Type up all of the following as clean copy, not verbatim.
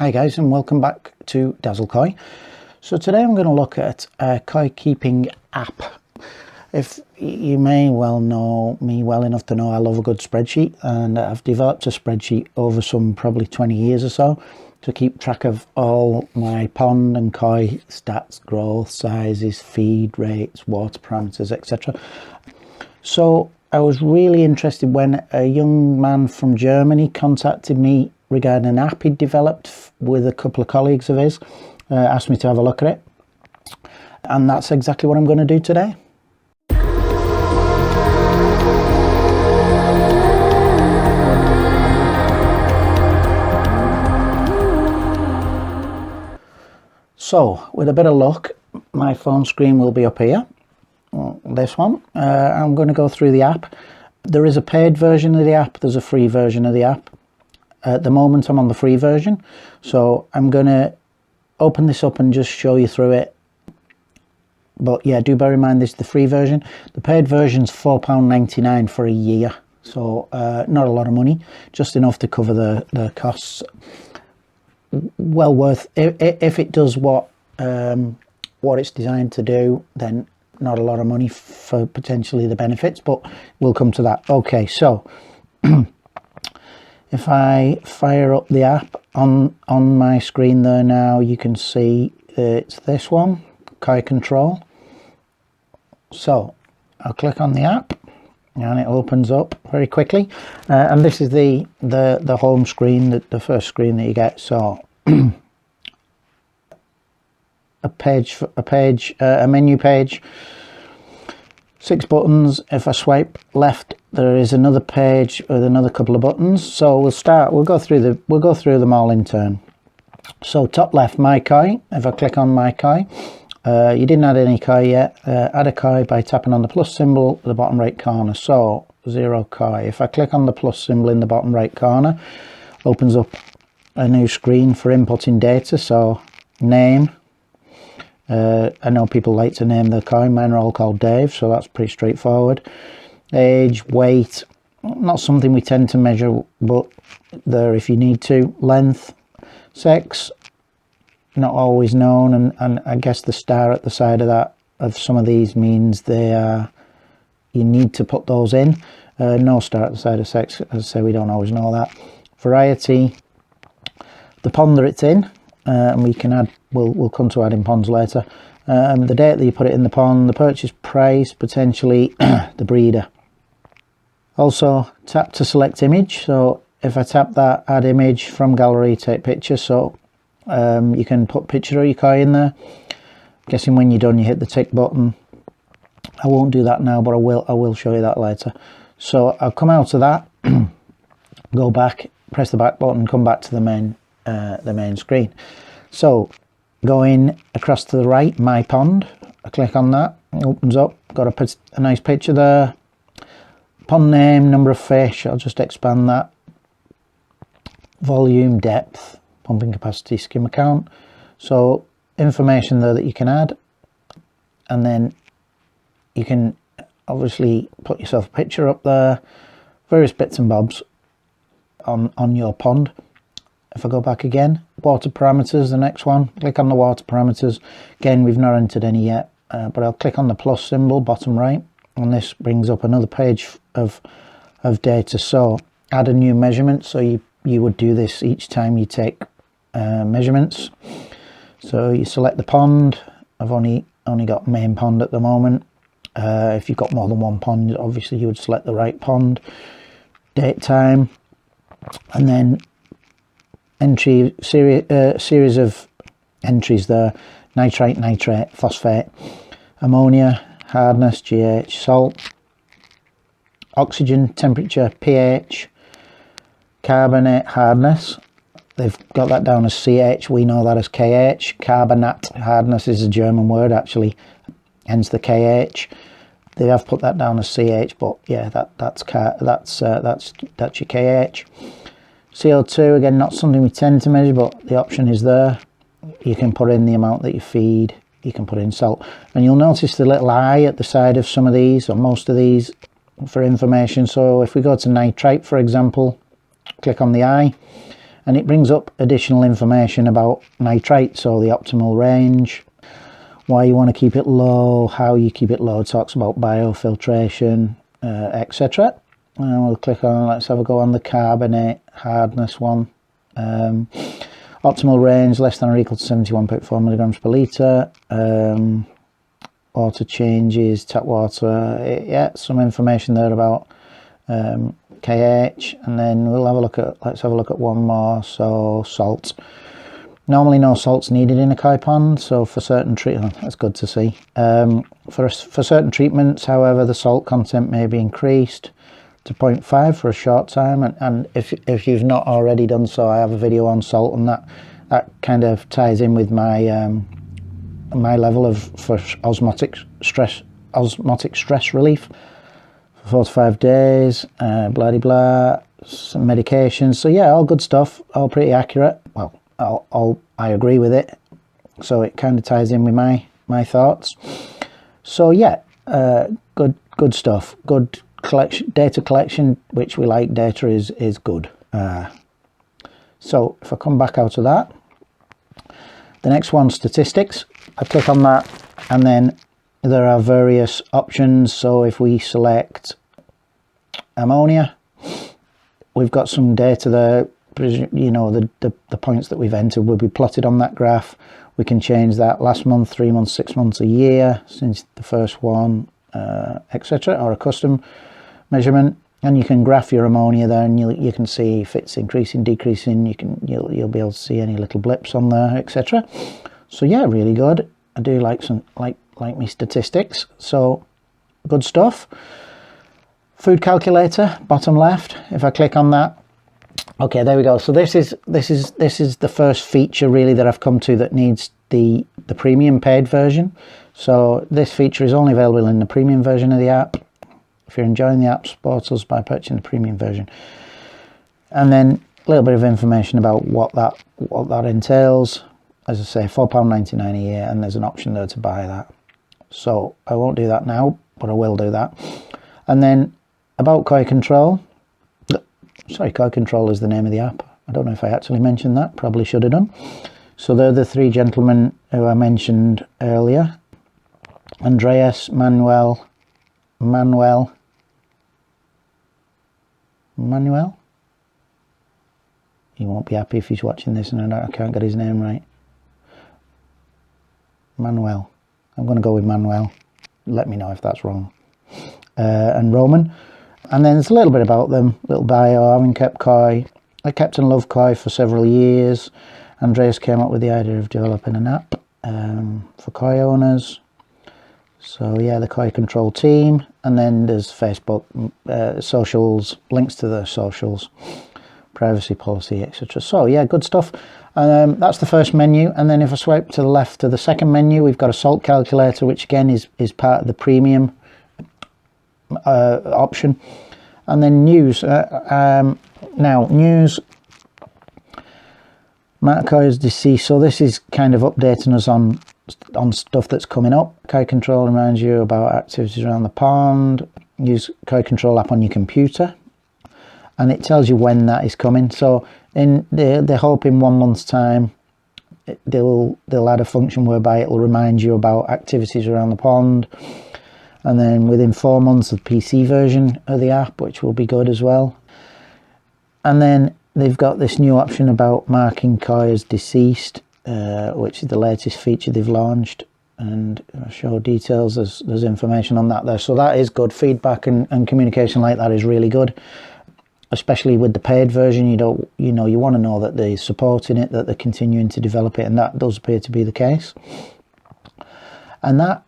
Hi guys, and welcome back to Dazzle Koi. So today I'm going to look at a koi keeping app. If you may well know me well enough to know I love a good spreadsheet, and I've developed a spreadsheet over some probably 20 years or so to keep track of all my pond and koi stats, growth, sizes, feed rates, water parameters, etc. So I was really interested when a young man from Germany contacted me regarding an app he'd developed with a couple of colleagues of his, asked me to have a look at it, and that's exactly what I'm going to do today. So with a bit of luck, my phone screen will be up here, this one. I'm going to go through the app. There is a paid version of the app, there's a free version of the app. At the moment I'm on the free version, so I'm going to open this up and just show you through it. But yeah, do bear in mind this is the free version. The paid version's £4.99 for a year, so not a lot of money, just enough to cover the costs. Well worth, if it does what it's designed to do, then not a lot of money for potentially the benefits, but we'll come to that. Okay, so if I fire up the app on my screen there now, you can see it's this one, KoiControl. So I'll click on the app and it opens up very quickly, and this is the home screen, the first screen that you get. So a menu page, 6 buttons. If I swipe left, there is another page with another couple of buttons. So we'll go through them all in turn. So top left, my koi. If I click on my koi, you didn't add any koi yet, add a koi by tapping on the plus symbol at the bottom right corner. So 0 koi. If I click on the plus symbol in the bottom right corner, opens up a new screen for inputting data. So name, I know people like to name their koi, mine are all called Dave, so that's pretty straightforward. Age, weight, not something we tend to measure, but there if you need to. Length, sex, not always known, and I guess the star at the side of that, of some of these, means they are, you need to put those in. No star at the side of sex, as I say, we don't always know that. Variety, the pond that it's in, and we can add, we'll come to adding ponds later. The date that you put it in the pond, the purchase price, potentially the breeder. Also tap to select image, so if I tap that, add image from gallery, take picture. So you can put picture of your koi in there. Guessing when you're done you hit the tick button. I won't do that now, but I will show you that later. So I'll come out of that, go back, press the back button, come back to the main screen. So going across to the right, my pond, I click on that, it opens up, got a nice picture there. Pond name, number of fish, I'll just expand that. Volume, depth, pumping capacity, skim count. So information there that you can add, and then you can obviously put yourself a picture up there, various bits and bobs on your pond. If I go back again, water parameters, the next one, click on the water parameters. Again, we've not entered any yet, but I'll click on the plus symbol, bottom right, and this brings up another page of data. So add a new measurement, so you would do this each time you take measurements. So you select the pond. I've only got main pond at the moment. If you've got more than one pond, obviously you would select the right pond. Date, time, and then entry series of entries there: nitrite, nitrate, phosphate, ammonia, hardness, GH, salt, oxygen, temperature, pH, carbonate, hardness. They've got that down as CH, we know that as KH. Carbonate, hardness, is a German word actually, hence the KH. They have put that down as CH, but yeah, that's your KH. CO2, again, not something we tend to measure, but the option is there. You can put in the amount that you feed, you can put in salt, and you'll notice the little eye at the side of some of these, or most of these, for information. So if we go to nitrite, for example, click on the eye, and it brings up additional information about nitrate, so the optimal range, why you want to keep it low, how you keep it low. It talks about biofiltration, etc. And we'll click on, let's have a go on the carbonate hardness one. Optimal range less than or equal to 71.4 milligrams per litre. Water changes, tap water, yeah, some information there about KH. And then we'll have a look at, let's have a look at one more. So salt. Normally no salt's needed in a koi pond, so for certain treatments, that's good to see. For certain treatments, however, the salt content may be increased to 0.5 for a short time, and if you've not already done so, I have a video on salt, and that kind of ties in with my my level of for osmotic stress relief for 4 to 5 days, blah de blah, some medications. So yeah, all good stuff, all pretty accurate. Well, I agree with it, so it kind of ties in with my thoughts. So yeah, good stuff, good collection, data collection, which we like. Data is good. So if I come back out of that, the next one, statistics. I click on that, and then there are various options. So if we select ammonia, we've got some data there. You know, the points that we've entered will be plotted on that graph. We can change that last month, 3 months, 6 months, a year since the first one, etc., or a custom measurement. And you can graph your ammonia there, and you can see if it's increasing, decreasing. You'll be able to see any little blips on there, etc. So yeah, really good. I do like me statistics. So good stuff. Food calculator, bottom left. If I click on that, okay, there we go. So this is the first feature really that I've come to that needs the premium paid version. So this feature is only available in the premium version of the app. If you're enjoying the app, support us by purchasing the premium version. And then a little bit of information about what that entails. As I say, £4.99 a year, and there's an option there to buy that. So I won't do that now, but I will do that. And then about KoiControl. Sorry, KoiControl is the name of the app. I don't know if I actually mentioned that. Probably should have done. So they're the 3 gentlemen who I mentioned earlier. Andreas, Manuel. He won't be happy if he's watching this and I can't get his name right. Manuel. I'm going to go with Manuel. Let me know if that's wrong. And Roman. And then there's a little bit about them, little bio. Having kept koi, I kept and loved koi for several years. Andreas came up with the idea of developing an app for koi owners. So yeah, the KoiControl team. And then there's Facebook, socials, links to the socials, privacy policy, etc. So yeah, good stuff. That's the first menu. And then if I swipe to the left to the second menu, we've got a salt calculator, which again is part of the premium option. And then news. Now news, Matt Koi is deceased, so this is kind of updating us on stuff that's coming up. KoiControl reminds you about activities around the pond. Use KoiControl app on your computer, and it tells you when that is coming. So they hope in 1 month's time they'll add a function whereby it will remind you about activities around the pond. And then within 4 months, the PC version of the app, which will be good as well. And then they've got this new option about marking koi as deceased, which is the latest feature they've launched. And I'll show details. There's information on that there. So that is good. Feedback and communication like that is really good, especially with the paid version. You want to know that they're supporting it, that they're continuing to develop it, and that does appear to be the case. And they're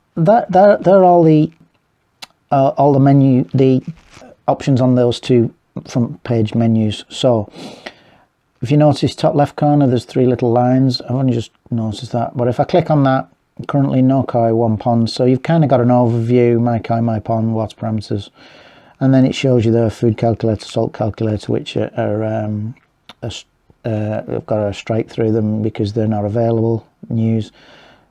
all the menu, the options on those 2 front page menus. So if you notice top left corner, there's 3 little lines. I've only just noticed that, but if I click on that, currently no koi, 1 pond. So you've kind of got an overview, my koi, my pond, water parameters, and then it shows you the food calculator, salt calculator, which have got a strike through them because they're not available. News,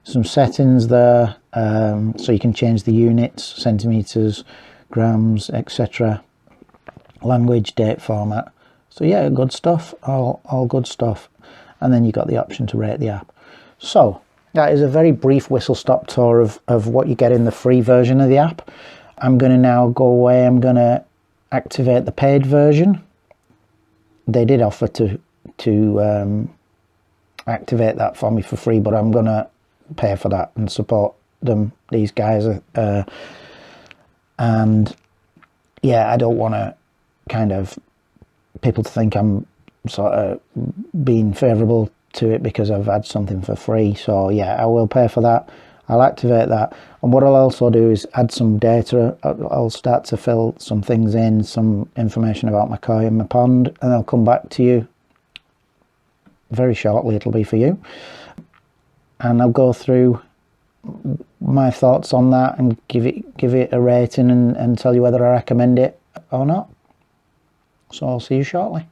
some settings there, so you can change the units, centimeters, grams, etc. Language, date, format. So yeah, good stuff, all good stuff. And then you got the option to rate the app. So that is a very brief whistle-stop tour of what you get in the free version of the app. I'm going to now go away. I'm going to activate the paid version. They did offer to activate that for me for free, but I'm going to pay for that and support them, these guys. And yeah, I don't want to kind of people to think I'm sort of being favourable to it because I've had something for free. So yeah, I will pay for that. I'll activate that, and what I'll also do is add some data. I'll start to fill some things in, some information about my koi and my pond, and I'll come back to you very shortly. It'll be for you, and I'll go through my thoughts on that and give it a rating and tell you whether I recommend it or not. So I'll see you shortly.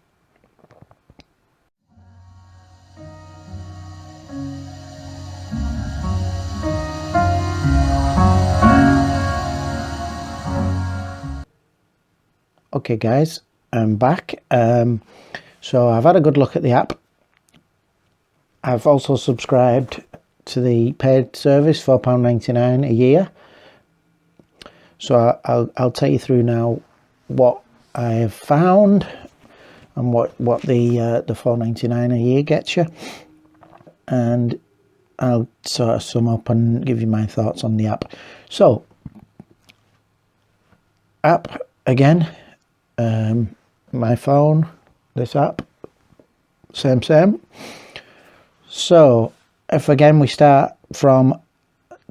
Okay guys, I'm back. So I've had a good look at the app. I've also subscribed to the paid service, £4.99 a year. So I'll take you through now what I have found and what the £4.99 a year gets you, and I'll sort of sum up and give you my thoughts on the app. So app again. My phone, this app, same. So if again we start from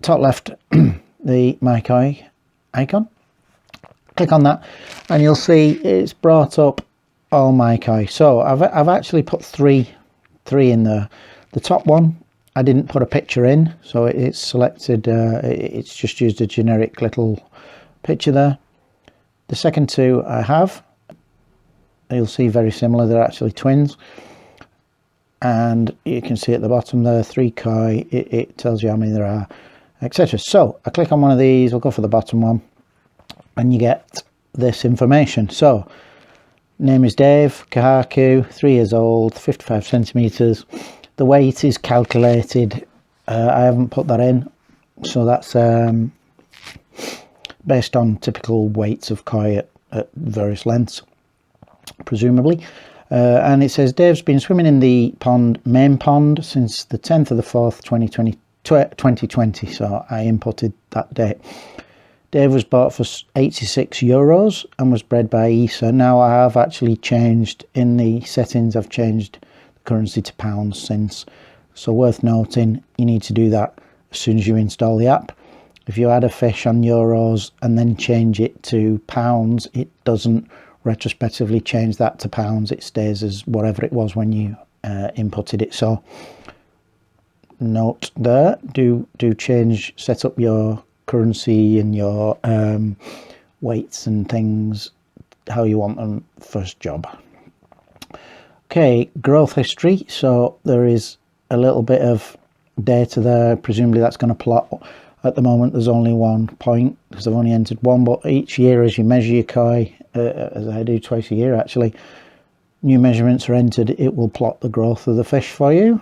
top left, the My Koi icon, click on that and you'll see it's brought up all My Koi. So I've actually put three in there. The top one I didn't put a picture in, so it's selected, it's just used a generic little picture there. The second two I have, you'll see very similar, they're actually twins, and you can see at the bottom there 3 koi, it tells you how many there are, etc. So I click on one of these, I'll go for the bottom one, and you get this information. So name is Dave, Kahaku, 3 years old, 55 centimeters. The weight is calculated, I haven't put that in, so that's based on typical weights of koi at various lengths, presumably. And it says Dave's been swimming in the main pond since the 10th of the 4th 2020, so I inputted that date. Dave was bought for €86 and was bred by ESA. Now I have actually changed in the settings, I've changed the currency to pounds since, so worth noting, you need to do that as soon as you install the app. If you add a fish on euros and then change it to pounds, it doesn't retrospectively change that to pounds. It stays as whatever it was when you inputted it. So note there, do change, set up your currency and your weights and things how you want them first job. Okay, growth history. So there is a little bit of data there. Presumably that's going to plot. At the moment there's only 1 point because I've only entered 1, but each year as you measure your koi, as I do twice a year actually, new measurements are entered, it will plot the growth of the fish for you.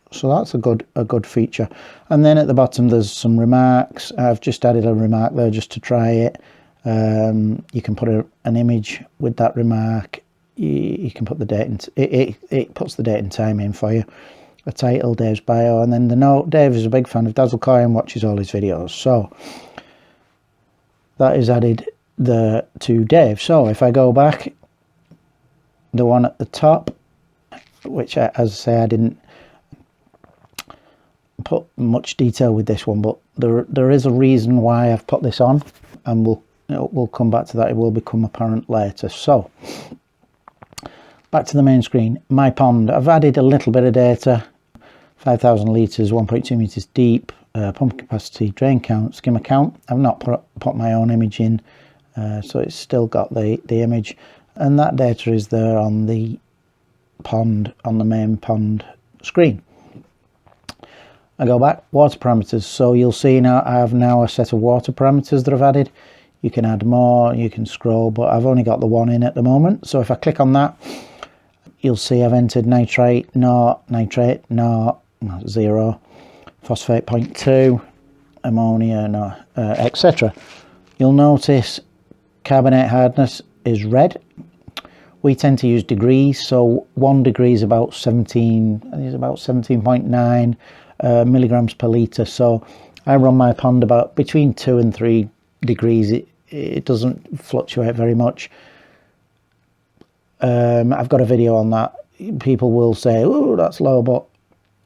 So that's a good feature. And then at the bottom there's some remarks. I've just added a remark there just to try it. You can put an image with that remark. You can put the date and it puts the date and time in for you. A title, Dave's bio, and then the note, Dave is a big fan of DAZZLE Koi and watches all his videos. So that is added to Dave. So if I go back, the one at the top, which as I say I didn't put much detail with this one, but there is a reason why I've put this on, and we'll come back to that. It will become apparent later. So back to the main screen, my pond. I've added a little bit of data. 5,000 litres, 1.2 metres deep, pump capacity, drain count, skimmer count. I've not put my own image in, so it's still got the image, and that data is there on the pond, on the main pond screen. I go back, water parameters. So you'll see now I have now a set of water parameters that I've added. You can add more, you can scroll, but I've only got the one in at the moment. So if I click on that, you'll see I've entered nitrate, no, nitrate, no, 0, phosphate 0.2, ammonia, no, etc. You'll notice carbonate hardness is red. We tend to use degrees, so 1 degree is about 17.9 milligrams per litre. So I run my pond about between 2 and 3 degrees. It doesn't fluctuate very much. I've got a video on that. People will say, oh, that's low, but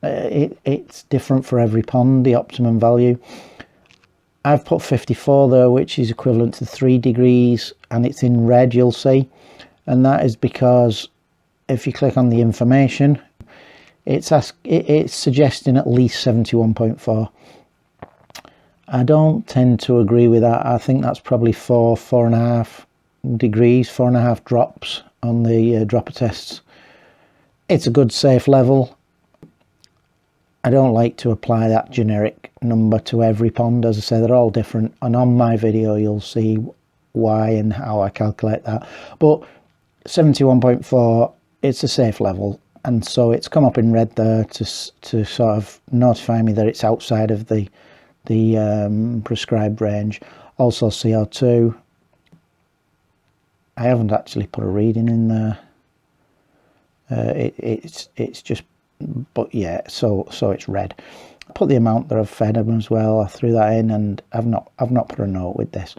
it's different for every pond, the optimum value. I've put 54 there, which is equivalent to 3 degrees, and it's in red, you'll see. And that is because if you click on the information, it's suggesting at least 71.4. I don't tend to agree with that. I think that's probably 4.5 degrees, 4.5 drops on the dropper tests. It's a good safe level. I don't like to apply that generic number to every pond. As I say, they're all different, and on my video you'll see why and how I calculate that. But 71.4, it's a safe level, and so it's come up in red there to sort of notify me that it's outside of the prescribed range. Also CO2, I haven't actually put a reading in there. It's just, but yeah, so it's red. I put the amount that I've fed them as well. I threw that in, and I've not put a note with this.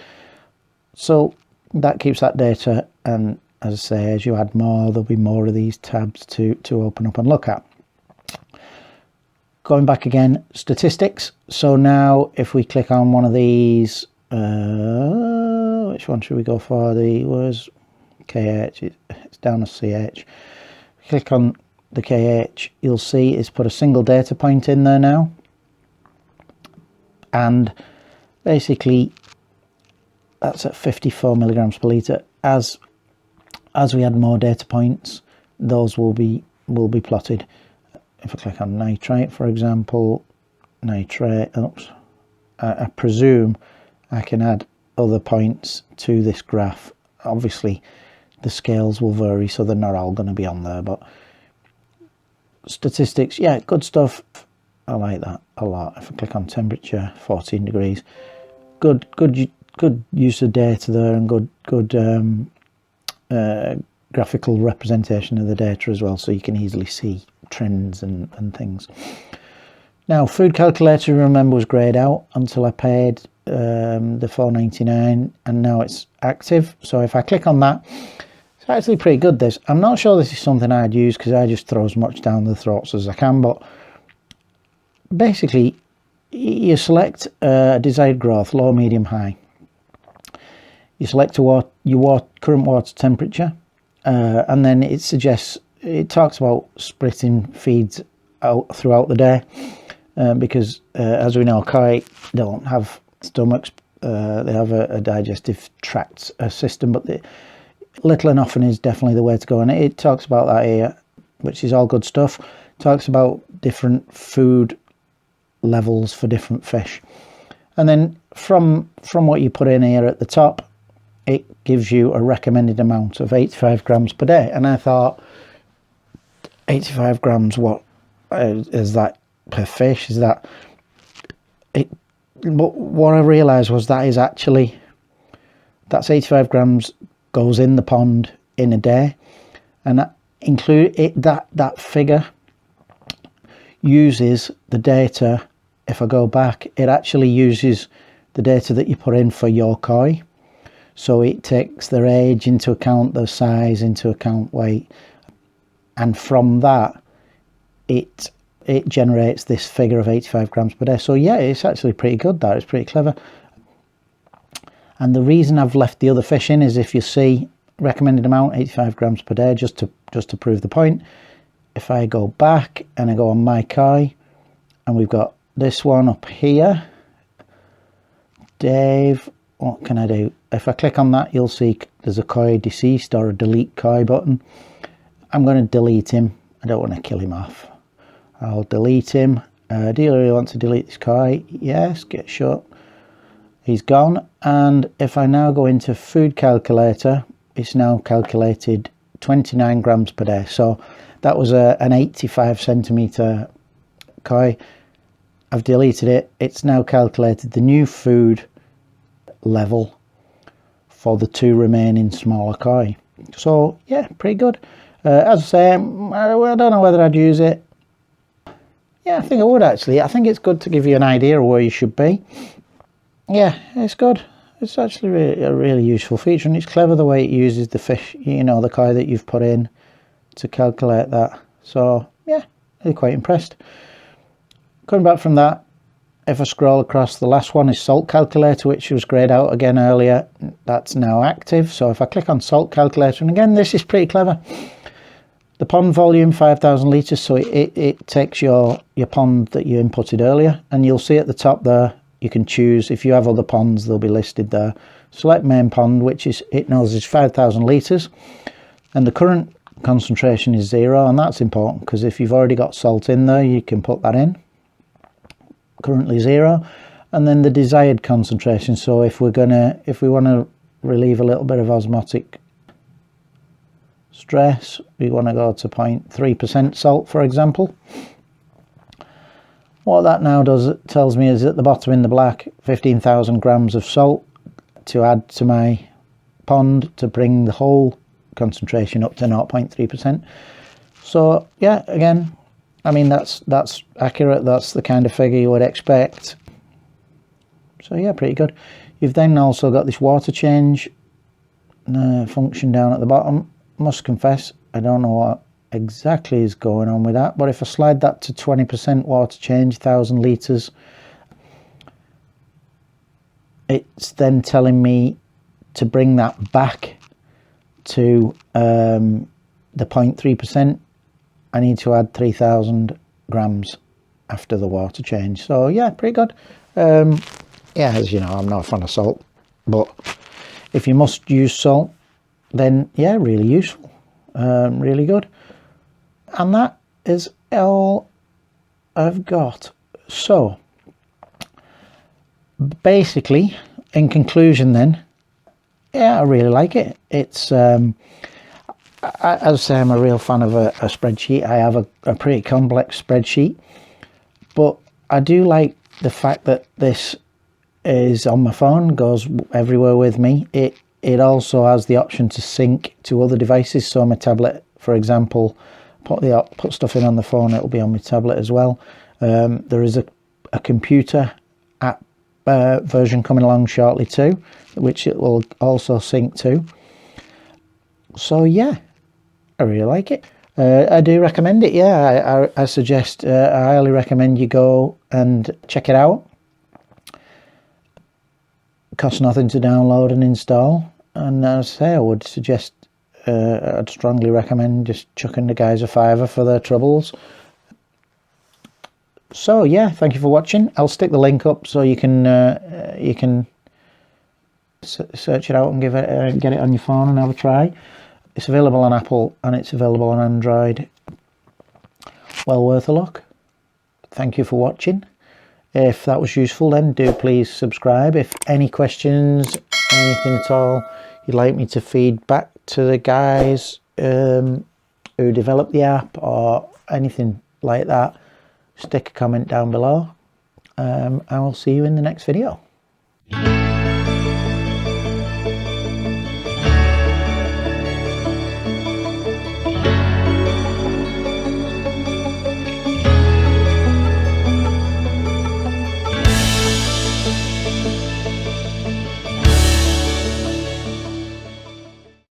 So that keeps that data, and as I say, as you add more, there'll be more of these tabs to open up and look at. Going back again, statistics. So now if we click on one of these, which one should we go for? Was KH, it's down as CH. Click on the KH, you'll see it's put a single data point in there now. And basically that's at 54 milligrams per litre. As we add more data points, those will be plotted. If I click on nitrate, for example, nitrate, oops, I presume I can add other points to this graph. Obviously the scales will vary, so they're not all going to be on there, but statistics, yeah, good stuff. I like that a lot. If I click on temperature, 14 degrees, good use of data there, and good graphical representation of the data as well, so you can easily see trends and things. Now, food calculator, remember, was greyed out until I paid the $4.99, and now it's active. So if I click on that, it's actually pretty good, this. I'm not sure this is something I'd use because I just throw as much down the throats as I can, but basically you select desired growth, low, medium, high. You select your current water temperature, and then it talks about splitting feeds out throughout the day, because as we know, koi don't have stomachs. They have a digestive tract system, but little and often is definitely the way to go, and it talks about that here, which is all good stuff. It talks about different food levels for different fish, and then from what you put in here at the top, it gives you a recommended amount of 85 grams per day. And I thought, 85 grams, what is that per fish? Is that it? But what I realized was that's 85 grams goes in the pond in a day, and that figure uses the data. If I go back, it actually uses the data that you put in for your koi. So it takes their age into account, their size into account, weight, and from that it generates this figure of 85 grams per day. So yeah, it's actually pretty good. That it's pretty clever. And the reason I've left the other fish in is, if you see recommended amount 85 grams per day, just to prove the point. If I go back and I go on my koi, and we've got this one up here, Dave, what can I do? If I click on that, you'll see there's a koi deceased or a delete koi button. I'm going to delete him. I don't want to kill him off. I'll delete him. Do you really want to delete this koi? Yes, get shut. He's gone. And if I now go into food calculator, it's now calculated 29 grams per day. So that was an 85 centimetre koi. I've deleted it. It's now calculated the new food level for the 2 remaining smaller koi. So yeah, pretty good. As I say, I don't know whether I'd use it. Yeah, I think I would actually. I think it's good to give you an idea of where you should be. Yeah, it's good. It's actually a really useful feature, and it's clever the way it uses the fish, you know, the koi that you've put in to calculate that. So yeah, really quite impressed. Coming back from that, if I scroll across, the last one is salt calculator, which was grayed out again earlier. That's now active. So if I click on salt calculator, and again, this is pretty clever. The pond volume, 5,000 litres, so it takes your pond that you inputted earlier, and you'll see at the top there, you can choose, if you have other ponds, they'll be listed there. Select main pond, which is, it knows is 5,000 litres, and the current concentration is 0, and that's important, because if you've already got salt in there, you can put that in. Currently 0, and then the desired concentration, so if we want to relieve a little bit of osmotic stress, we want to go to 0.3% salt, for example. What that now does, it tells me, is at the bottom in the black, 15,000 grams of salt to add to my pond to bring the whole concentration up to 0.3%. So yeah, again, I mean, that's accurate. That's the kind of figure you would expect. So yeah, pretty good. You've then also got this water change function down at the bottom. Must confess, I don't know what exactly is going on with that, but if I slide that to 20% water change, 1,000 litres, it's then telling me to bring that back to the 0.3%. I need to add 3,000 grams after the water change. So yeah, pretty good. Yeah, as you know, I'm not a fan of salt, but if you must use salt, then yeah, really useful, really good. And that is all I've got. So basically, in conclusion then, yeah, I really like it. It's as I say, I'm a real fan of a spreadsheet. I have a pretty complex spreadsheet, but I do like the fact that this is on my phone, goes everywhere with me. It also has the option to sync to other devices. So my tablet, for example, put stuff in on the phone, it'll be on my tablet as well. There is a computer app version coming along shortly too, which it will also sync to. So yeah, I really like it. I do recommend it. Yeah, I suggest, I highly recommend you go and check it out. Costs nothing to download and install, and as I say, I would suggest, I'd strongly recommend just chucking the guys a $5 for their troubles. So yeah, thank you for watching. I'll stick the link up so you can search it out and get it on your phone and have a try. It's available on Apple and it's available on Android. Well worth a look. Thank you for watching. If that was useful, then do please subscribe. If any questions, anything at all you'd like me to feed back to the guys who developed the app or anything like that, stick a comment down below. I will see you in the next video.